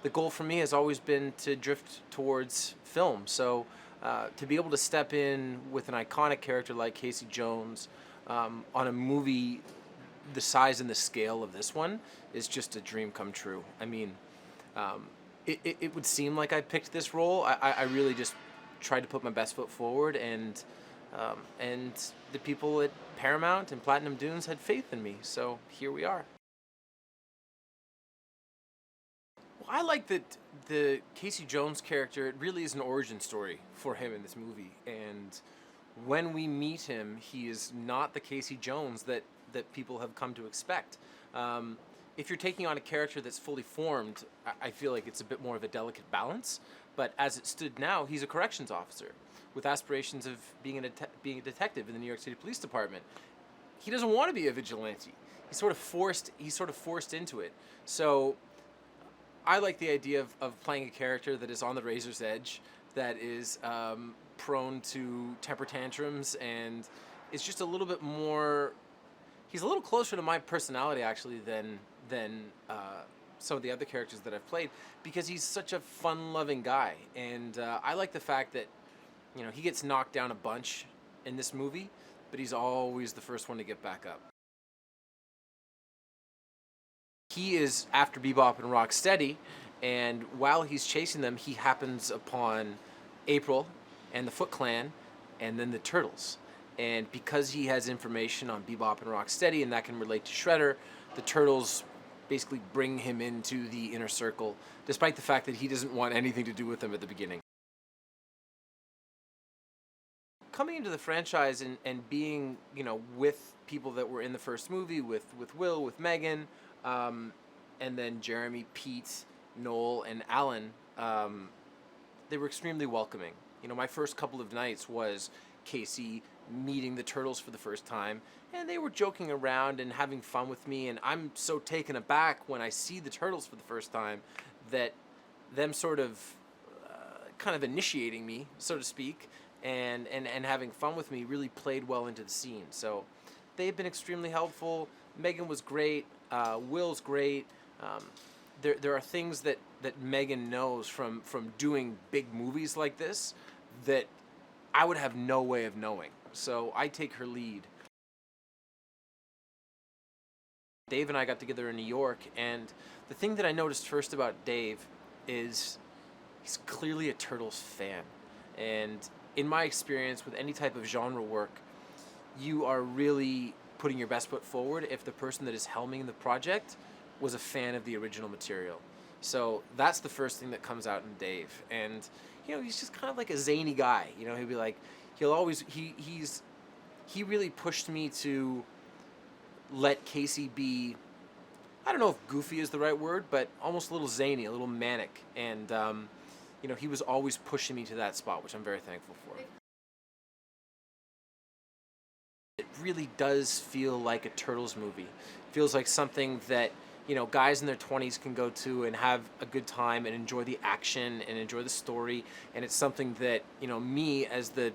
the goal for me has always been to drift towards film. So to be able to step in with an iconic character like Casey Jones on a movie the size and the scale of this one is just a dream come true. I mean, it would seem like I picked this role. I really just tried to put my best foot forward, and the people at Paramount and Platinum Dunes had faith in me. So here we are. Well, I like that the Casey Jones character, it really is an origin story for him in this movie. And when we meet him, he is not the Casey Jones that people have come to expect. If you're taking on a character that's fully formed, I feel like it's a bit more of a delicate balance. But as it stood now, he's a corrections officer with aspirations of being a detective in the New York City Police Department. He doesn't want to be a vigilante. He's sort of forced into it. So I like the idea of playing a character that is on the razor's edge, that is prone to temper tantrums, and is just a little bit more. He's a little closer to my personality actually than some of the other characters that I've played, because he's such a fun-loving guy, and I like the fact that he gets knocked down a bunch in this movie, but he's always the first one to get back up. He is after Bebop and Rocksteady, and while he's chasing them, he happens upon April and the Foot Clan, and then the Turtles. And because he has information on Bebop and Rocksteady, and that can relate to Shredder, the Turtles basically bring him into the inner circle, despite the fact that he doesn't want anything to do with them at the beginning. Coming into the franchise and being, with people that were in the first movie, with Will, with Megan, and then Jeremy, Pete, Noel, and Alan, they were extremely welcoming. My first couple of nights was Casey meeting the Turtles for the first time, and they were joking around and having fun with me, and I'm so taken aback when I see the Turtles for the first time that them sort of kind of initiating me, so to speak, and having fun with me really played well into the scene. So they've been extremely helpful. Megan was great. Will's great. There are things that Megan knows from doing big movies like this that I would have no way of knowing. So I take her lead. Dave and I got together in New York, and the thing that I noticed first about Dave is he's clearly a Turtles fan. And in my experience with any type of genre work, you are really putting your best foot forward if the person that is helming the project was a fan of the original material. So that's the first thing that comes out in Dave. And he's just kind of like a zany guy. He'll be like, he really pushed me to let Casey be, I don't know if goofy is the right word, but almost a little zany, a little manic. And he was always pushing me to that spot, which I'm very thankful for. It really does feel like a Turtles movie. It feels like something that guys in their 20s can go to and have a good time and enjoy the action and enjoy the story. And it's something that, me as the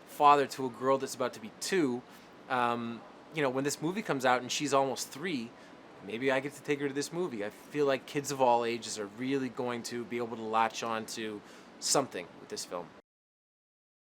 father to a girl that's about to be 2, when this movie comes out and she's almost 3, maybe I get to take her to this movie. I feel like kids of all ages are really going to be able to latch on to something with this film.